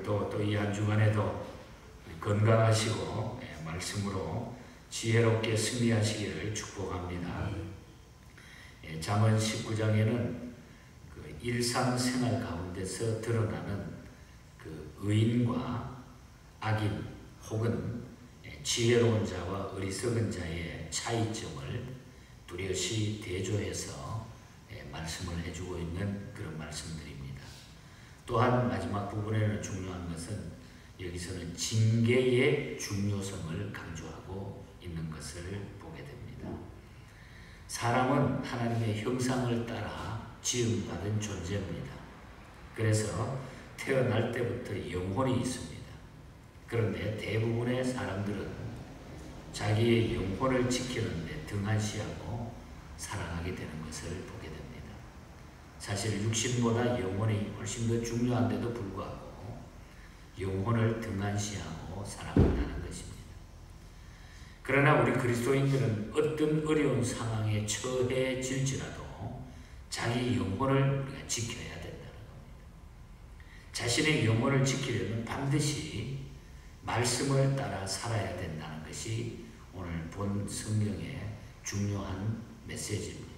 오늘도 또 이 한 주간에도 건강하시고 말씀으로 지혜롭게 승리하시기를 축복합니다. 잠언 19장에는 그 일상생활 가운데서 드러나는 그 의인과 악인 혹은 지혜로운 자와 어리석은 자의 차이점을 뚜렷이 대조해서 말씀을 해주고 있는 그런 말씀들입니다. 또한 마지막 부분에는 중요한 것은 여기서는 징계의 중요성을 강조하고 있는 것을 보게 됩니다. 사람은 하나님의 형상을 따라 지음받은 존재입니다. 그래서 태어날 때부터 영혼이 있습니다. 그런데 대부분의 사람들은 자기의 영혼을 지키는 데 등한시하고 살아가게 되는 것을 보게 됩니다. 사실 육신보다 영혼이 훨씬 더 중요한데도 불구하고 영혼을 등한시하고 살아간다는 것입니다. 그러나 우리 그리스도인들은 어떤 어려운 상황에 처해질지라도 자기 영혼을 우리가 지켜야 된다는 겁니다. 자신의 영혼을 지키려면 반드시 말씀을 따라 살아야 된다는 것이 오늘 본 성경의 중요한 메시지입니다.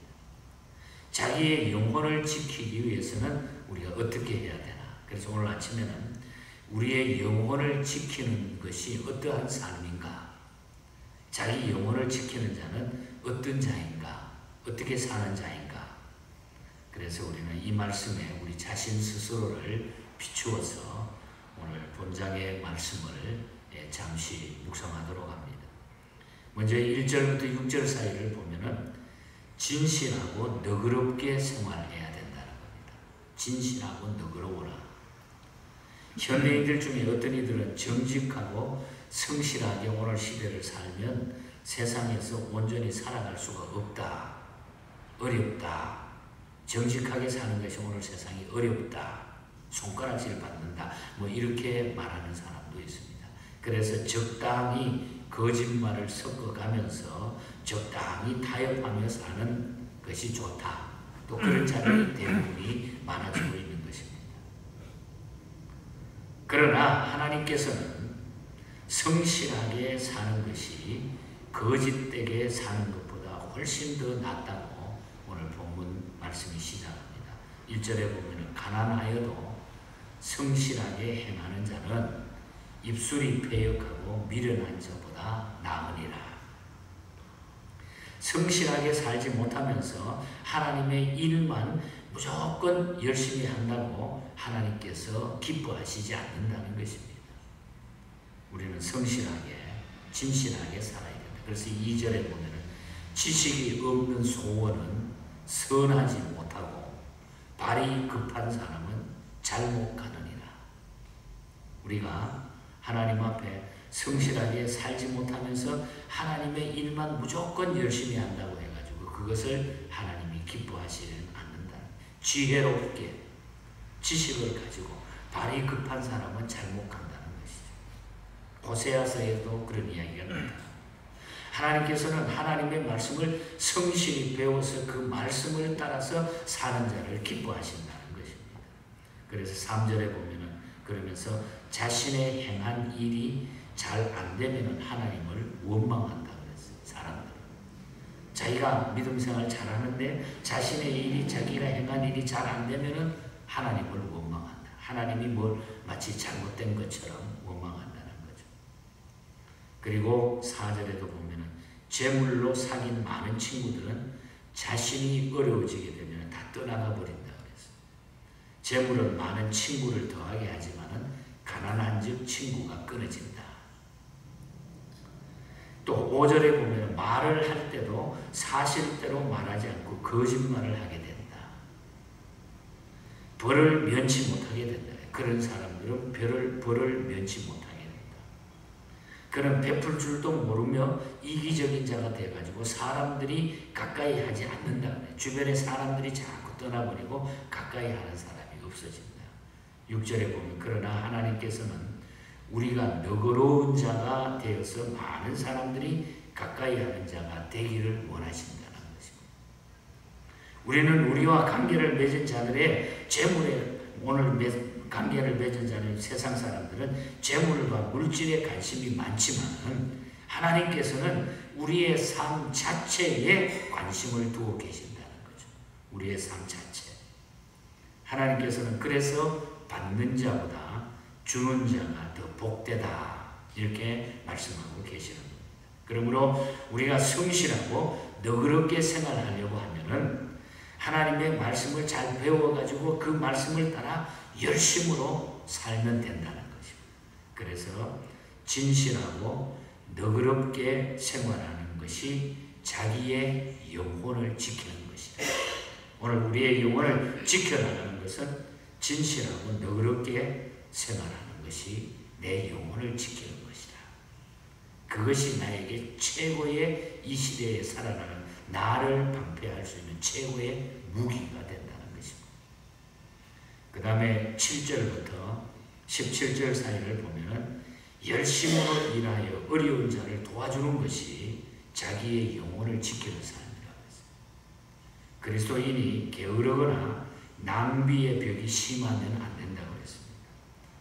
자기의 영혼을 지키기 위해서는 우리가 어떻게 해야 되나? 그래서 오늘 아침에는 우리의 영혼을 지키는 것이 어떠한 삶인가? 자기 영혼을 지키는 자는 어떤 자인가? 어떻게 사는 자인가? 그래서 우리는 이 말씀에 우리 자신 스스로를 비추어서 오늘 본장의 말씀을 잠시 묵상하도록 합니다. 먼저 1절부터 6절 사이를 보면은 진실하고 너그럽게 생활해야 된다는 겁니다. 진실하고 너그러워라. 현대인들 중에 어떤 이들은 정직하고 성실하게 오늘 시대를 살면 세상에서 온전히 살아갈 수가 없다. 어렵다. 정직하게 사는 것이 오늘 세상이 어렵다. 손가락질 받는다. 뭐 이렇게 말하는 사람도 있습니다. 그래서 적당히 거짓말을 섞어가면서 적당히 타협하며 사는 것이 좋다. 또 그런 자들이 대부분이 많아지고 있는 것입니다. 그러나 하나님께서는 성실하게 사는 것이 거짓되게 사는 것보다 훨씬 더 낫다고 오늘 본문 말씀이 시작합니다. 1절에 보면 가난하여도 성실하게 행하는 자는 입술이 패역하고 미련한 자보다 나으니라. 성실하게 살지 못하면서 하나님의 일만 무조건 열심히 한다고 하나님께서 기뻐하시지 않는다는 것입니다. 우리는 성실하게 진실하게 살아야 된다. 그래서 2절에 보면 지식이 없는 소원은 선하지 못하고 발이 급한 사람은 잘못 가느니라. 우리가 하나님 앞에 성실하게 살지 못하면서 하나님의 일만 무조건 열심히 한다고 해가지고 그것을 하나님이 기뻐하시지 않는다. 지혜롭게 지식을 가지고 발이 급한 사람은 잘못 간다는 것이죠. 호세아서에도 그런 이야기가 나옵니다. 하나님께서는 하나님의 말씀을 성실히 배워서 그 말씀을 따라서 사는 자를 기뻐하신다는 것입니다. 그래서 3절에 보면은 그러면서 자신의 행한 일이 잘 안 되면 하나님을 원망한다 그랬어요. 사람들은 자기가 믿음 생활 잘하는데 자신의 일이 자기가 행한 일이 잘 안 되면 하나님을 원망한다. 하나님이 뭘 마치 잘못된 것처럼 원망한다는 거죠. 그리고 4절에도 보면은 재물로 사귄 많은 친구들은 자신이 어려워지게 되면 다 떠나가 버린다 그랬어요. 재물은 많은 친구를 더하게 하지만은 가난한 즉 친구가 끊어진다. 또 5절에 보면 말을 할 때도 사실대로 말하지 않고 거짓말을 하게 된다. 벌을 면치 못하게 된다. 그런 사람들은 벌을 면치 못하게 된다. 그는 베풀 줄도 모르며 이기적인 자가 돼가지고 사람들이 가까이 하지 않는다. 주변에 사람들이 자꾸 떠나버리고 가까이 하는 사람이 없어진다. 6절에 보면 그러나 하나님께서는 우리가 너그러운 자가 되어서 많은 사람들이 가까이 하는 자가 되기를 원하신다는 것입니다. 우리는 우리와 관계를 맺은 자들의 재물에 오늘 관계를 맺은 자는 세상 사람들은 재물과 물질에 관심이 많지만 하나님께서는 우리의 삶 자체에 관심을 두고 계신다는 거죠. 우리의 삶 자체. 하나님께서는 그래서 받는 자보다 주는 자가 더 복되다 이렇게 말씀하고 계시는 겁니다. 그러므로 우리가 성실하고 너그럽게 생활하려고 하면은 하나님의 말씀을 잘 배워가지고 그 말씀을 따라 열심으로 살면 된다는 것입니다. 그래서 진실하고 너그럽게 생활하는 것이 자기의 영혼을 지키는 것이다. 오늘 우리의 영혼을 지켜나가는 것은 진실하고 너그럽게 생활하는 것이 내 영혼을 지키는 것이다. 그것이 나에게 최고의 이 시대에 살아가는 나를 방패할 수 있는 최고의 무기가 된다는 것입니다. 그 다음에 7절부터 17절 사이를 보면 열심으로 일하여 어려운 자를 도와주는 것이 자기의 영혼을 지키는 삶이라고 했습니다. 그리스도인이 게으르거나 낭비의 벽이 심하면 안 된다고 했습니다.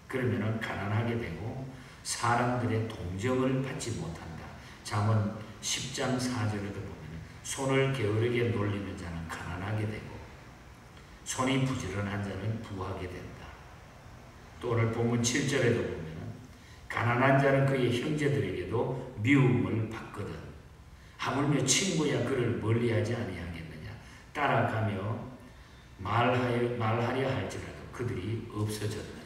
그러면 가난하게 되고 사람들의 동정을 받지 못한다. 잠언 10장 4절에도 보면 손을 게으르게 놀리는 자는 가난하게 되고 손이 부지런한 자는 부하게 된다. 또 오늘 본문 7절에도 보면 가난한 자는 그의 형제들에게도 미움을 받거든 하물며 친구야 그를 멀리하지 아니하겠느냐. 따라가며 말하려 할지라도 그들이 없어졌느니라.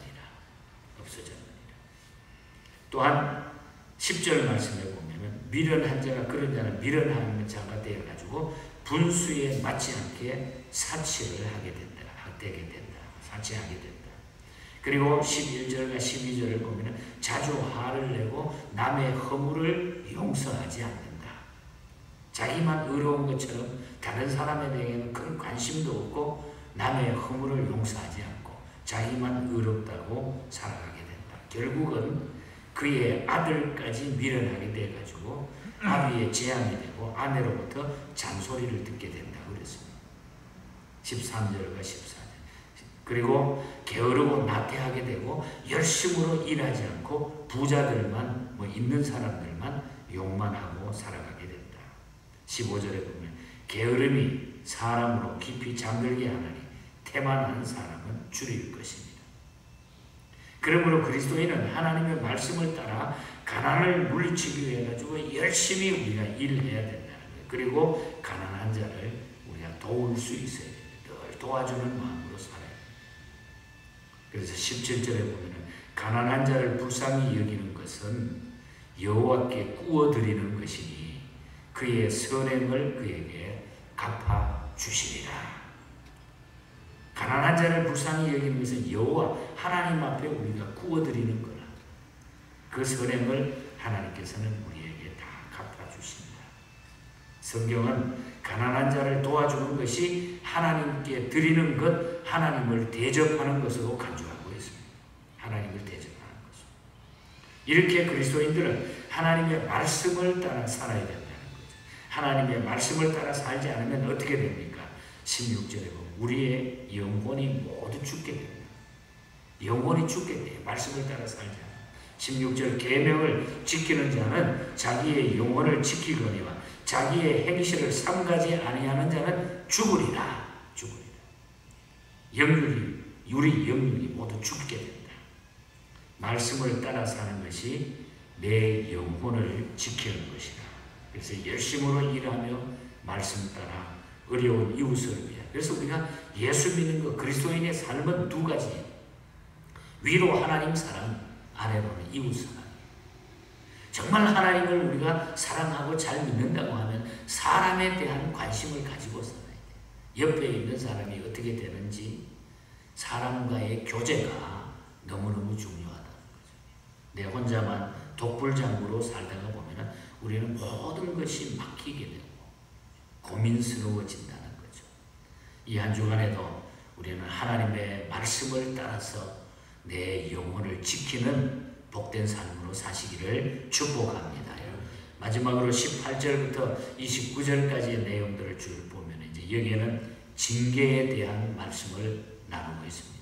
또한 10절 말씀에 보면 미련한 자가 그런 자는 미련한 자가 되어가지고 분수에 맞지 않게 사치를 하게 된다. 사치하게 된다. 그리고 11절과 12절을 보면 자주 화를 내고 남의 허물을 용서하지 않는다. 자기만 의로운 것처럼 다른 사람에 대해서는 큰 관심도 없고 남의 허물을 용서하지 않고 자기만 의롭다고 살아가게 된다. 결국은 그의 아들까지 미련하게 돼가지고 아비의 재앙이 되고 아내로부터 잔소리를 듣게 된다고 그랬습니다. 13절과 14절. 그리고 게으르고 나태하게 되고 열심으로 일하지 않고 부자들만 있는 사람들만 욕만 하고 살아가게 된다. 15절에 보면 게으름이 사람으로 깊이 잠들게 하나니 태만한 사람은 줄일 것입니다. 그러므로 그리스도인은 하나님의 말씀을 따라 가난을 물리치기 위해 가지고 열심히 우리가 일해야 된다는 거예요. 그리고 가난한 자를 우리가 도울 수 있어야 됩니다. 늘 도와주는 마음으로 살아야 돼요. 그래서 17절에 보면 가난한 자를 불쌍히 여기는 것은 여호와께 구워드리는 것이니 그의 선행을 그에게 갚아주시리라. 가난한 자를 불쌍히 여기는 것은 여호와 하나님 앞에 우리가 구워드리는 거라. 그 선행을 하나님께서는 우리에게 다 갚아주신다. 성경은 가난한 자를 도와주는 것이 하나님께 드리는 것, 하나님을 대접하는 것으로 간주하고 있습니다. 하나님을 대접하는 것으로. 이렇게 그리스도인들은 하나님의 말씀을 따라 살아야 된다는 거죠. 하나님의 말씀을 따라 살지 않으면 어떻게 됩니까? 16절에 보면 우리의 영혼이 모두 죽게 됩니다. 영혼이 죽게 돼요. 말씀을 따라 살지 않아요. 16절 계명을 지키는 자는 자기의 영혼을 지키거니와 자기의 행실을 삼가지 아니하는 자는 죽으리라. 우리 영육이 모두 죽게 된다. 말씀을 따라 사는 것이 내 영혼을 지키는 것이다. 그래서 열심으로 일하며 말씀 따라 어려운 이웃을 위해. 그래서 우리가 예수 믿는 것, 그리스도인의 삶은 두 가지. 위로 하나님 사랑, 아래로는 이웃 사랑. 정말 하나님을 우리가 사랑하고 잘 믿는다고 하면 사람에 대한 관심을 가지고 살아야 돼. 옆에 있는 사람이 어떻게 되는지 사람과의 교제가 너무너무 중요하다는 거죠. 내 혼자만 독불장구로 살다가 보면 우리는 모든 것이 막히게 되고 고민스러워진다는 거죠. 이 한 주간에도 우리는 하나님의 말씀을 따라서 내 영혼을 지키는 복된 삶으로 사시기를 축복합니다. 마지막으로 18절부터 29절까지의 내용들을 쭉 보면 이제 여기에는 징계에 대한 말씀을 나누고 있습니다.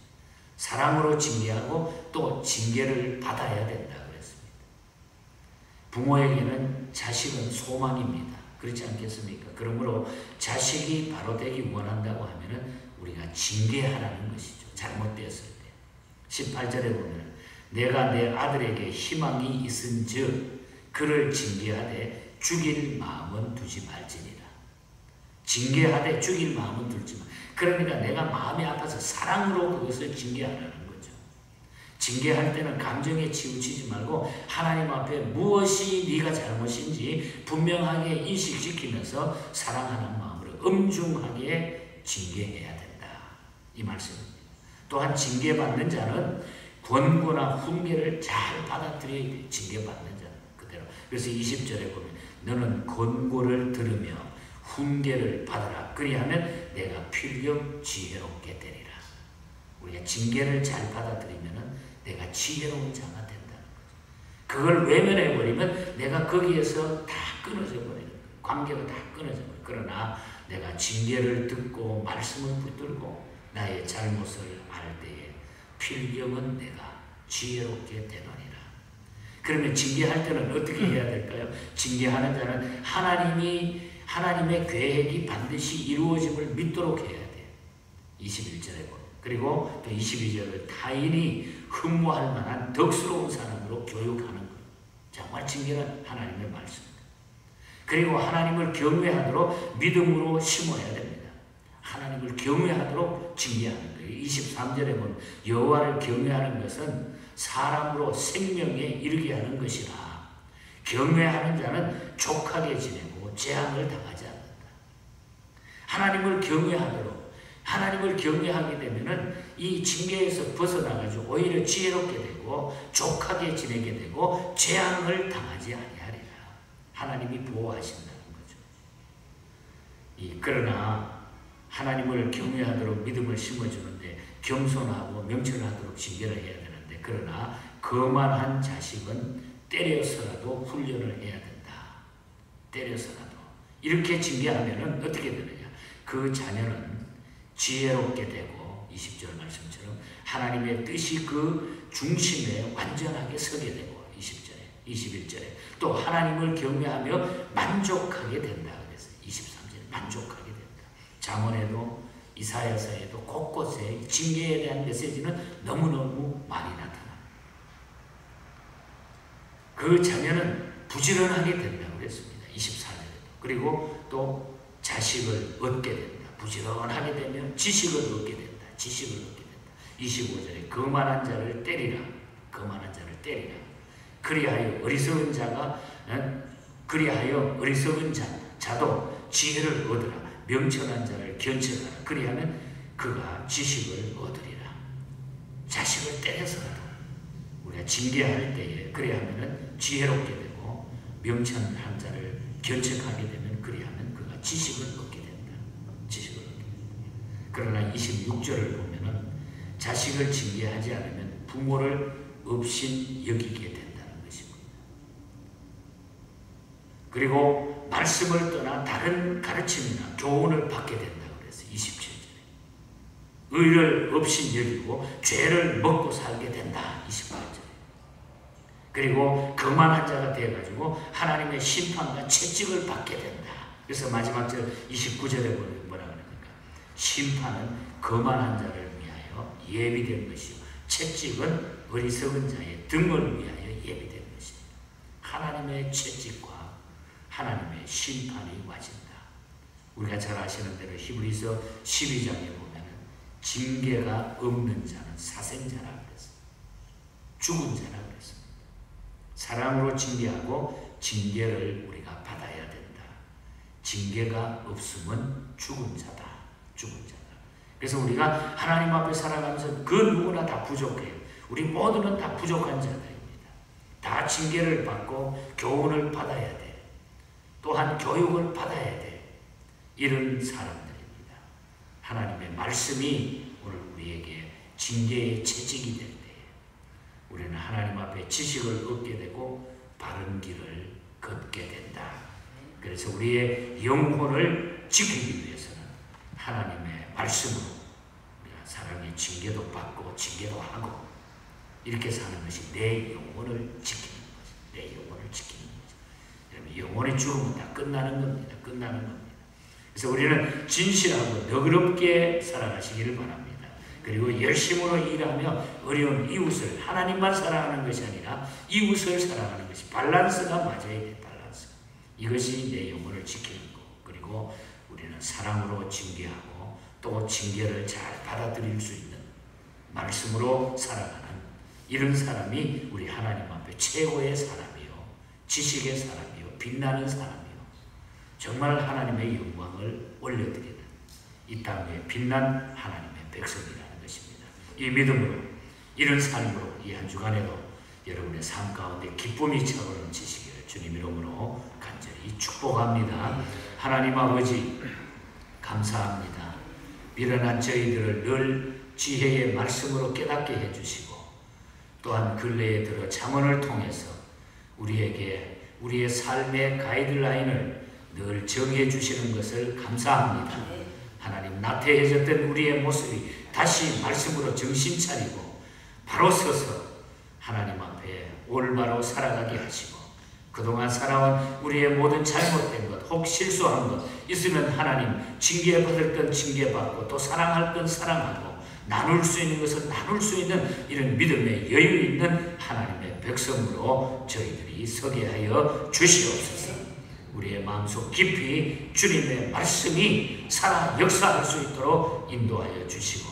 사랑으로 징계하고 또 징계를 받아야 된다 그랬습니다. 부모에게는 자식은 소망입니다. 그렇지 않겠습니까? 그러므로 자식이 바로 되기 원한다고 하면은 우리가 징계하라는 것이죠. 잘못되었을 때. 18절에 보면 내가 내 아들에게 희망이 있은즉 그를 징계하되 죽일 마음은 두지 말지니라. 징계하되 죽일 마음은 두지 말. 그러니까 내가 마음이 아파서 사랑으로 그것을 징계하라는 거죠. 징계할 때는 감정에 치우치지 말고 하나님 앞에 무엇이 네가 잘못인지 분명하게 인식시키면서 사랑하는 마음으로 엄중하게 징계해야 된다. 이 말씀입니다. 또한 징계받는 자는 권고나 훈계를 잘 받아들여야 돼. 징계받는 자는 그대로. 그래서 20절에 보면 너는 권고를 들으며 훈계를 받으라. 그리하면 내가 필경 지혜롭게 되리라. 우리가 징계를 잘 받아들이면 내가 지혜로운 자가 된다는 거죠. 그걸 외면해버리면 내가 거기에서 다 끊어져 버리는 거예요. 관계가 다 끊어져 버려요. 그러나 내가 징계를 듣고 말씀을 붙들고 나의 잘못을 알 때에 필경은 내가 지혜롭게 되노니라. 그러면 징계할 때는 어떻게 해야 될까요? 징계하는 자는 하나님의 계획이 반드시 이루어짐을 믿도록 해야 돼. 21절에 보면. 그리고 또 22절에 타인이 흠모할 만한 덕스러운 사람으로 교육하는 것. 정말 징계는 하나님의 말씀입니다. 그리고 하나님을 경외하도록 믿음으로 심어야 됩니다. 하나님을 경외하도록 징계하는 거예요. 23절에 보면 여호와를 경외하는 것은 사람으로 생명에 이르게 하는 것이라. 경외하는 자는 족하게 지내고 재앙을 당하지 않는다. 하나님을 경외하도록, 하나님을 경외하게 되면은 이 징계에서 벗어나가지고 오히려 지혜롭게 되고 족하게 지내게 되고 재앙을 당하지 아니하리라. 하나님이 보호하신다는 거죠. 그러나 하나님을 경외하도록 믿음을 심어주는데 겸손하고 명철하도록 징계를 해야 되는데, 그러나 거만한 자식은 때려서라도 훈련을 해야 된다. 때려서라도. 이렇게 징계하면 어떻게 되느냐. 그 자녀는 지혜롭게 되고 20절 말씀처럼 하나님의 뜻이 그 중심에 완전하게 서게 되고 20절에 21절에 또 하나님을 경외하며 만족하게 된다. 그래서 23절에 만족하게 된다. 잠언에도 이사야서에도 곳곳에 징계에 대한 메시지는 너무너무 많이 나타납니다. 그 자녀는 부지런하게 된다고 그랬습니다. 24절에도. 그리고 또 자식을 얻게 된다. 부지런하게 되면 지식을 얻게 된다. 지식을 얻게 된다. 25절에 거만한 자를 때리라. 거만한 자를 때리라. 그리하여 어리석은 자도 지혜를 얻으라. 명철한 자를 견책하라. 그리하면 그가 지식을 얻으리라. 자식을 때려서라도 우리가 징계할 때에 그리하면 지혜롭게 되고 명철한 자를 견책하게 되면 그리하면 그가 지식을 얻게 된다. 지식을 얻게 된다. 그러나 26절을 보면은 자식을 징계하지 않으면 부모를 업신 여기게 된다는 것입니다. 그리고 말씀을 떠나 다른 가르침이나 교훈을 받게 된다고 그랬어요. 27절에. 의를 업신 여기고 죄를 먹고 살게 된다. 28절에. 그리고 거만한 자가 되어가지고 하나님의 심판과 채찍을 받게 된다. 그래서 마지막 절 29절에 보면 뭐라 그러니까 심판은 거만한 자를 위하여 예비된 것이요 채찍은 어리석은 자의 등을 위하여 예비된 것이다. 하나님의 채찍과 하나님의 심판이 와진다. 우리가 잘 아시는 대로 히브리서 12장에 보면 징계가 없는 자는 사생자라 그랬어요. 죽은 자라 그랬습니다. 사랑으로 징계하고 징계를 우리가 받아야 된다. 징계가 없으면 죽은 자다. 죽은 자다. 그래서 우리가 하나님 앞에 살아가면서 그 누구나 다 부족해요. 우리 모두는 다 부족한 자들입니다. 다 징계를 받고 교훈을 받아야 돼. 또한 교육을 받아야 돼. 이런 사람들입니다. 하나님의 말씀이 오늘 우리에게 징계의 채찍이 될 때에 우리는 하나님 앞에 지식을 얻게 되고 바른 길을 걷게 된다. 그래서 우리의 영혼을 지키기 위해서는 하나님의 말씀으로 우리가 사랑의 징계도 받고 징계도 하고 이렇게 사는 것이 내 영혼을 지키는 거죠. 내 영혼을 지키는 거죠. 여러분, 영혼이 죽으면 다 끝나는 겁니다. 끝나는 겁니다. 그래서 우리는 진실하고 너그럽게 살아가시기를 바랍니다. 그리고 열심으로 일하며 어려운 이웃을 하나님만 사랑하는 것이 아니라 이웃을 사랑하는 것이 밸런스가 맞아야 돼. 밸런스. 이것이 내 영혼을 지키는 거. 그리고 우리는 사랑으로 징계하고 또 징계를 잘 받아들일 수 있는 말씀으로 살아가는 이런 사람이 우리 하나님 앞에 최고의 사람이요, 지식의 사람이요, 빛나는 사람이요, 정말 하나님의 영광을 올려드리는 이 땅에 빛난 하나님의 백성이라는 것입니다. 이 믿음으로, 이런 삶으로 이 한 주간에도 여러분의 삶 가운데 기쁨이 차오르는 지식을 주님 이름으로 간절히 축복합니다. 하나님 아버지 감사합니다. 미련한 저희들을 늘 지혜의 말씀으로 깨닫게 해주시고 또한 근래에 들어 잠언을 통해서 우리에게 우리의 삶의 가이드라인을 늘 정해 주시는 것을 감사합니다. 하나님, 나태해졌던 우리의 모습이 다시 말씀으로 정신 차리고 바로 서서 하나님 앞에 올바로 살아가게 하시고 그동안 살아온 우리의 모든 잘못된 것, 혹 실수한 것 있으면 하나님 징계받을 건 징계받고 또 사랑할 건 사랑하고 나눌 수 있는 것은 나눌 수 있는 이런 믿음의 여유 있는 하나님의 백성으로 저희들이 서게 하여 주시옵소서. 우리의 마음속 깊이 주님의 말씀이 살아 역사할 수 있도록 인도하여 주시고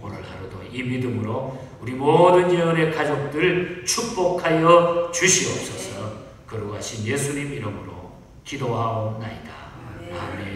오늘 하루도 이 믿음으로 우리 모든 영혼의 가족들 축복하여 주시옵소서. 거룩하신 예수님 이름으로 기도하옵나이다. 아멘.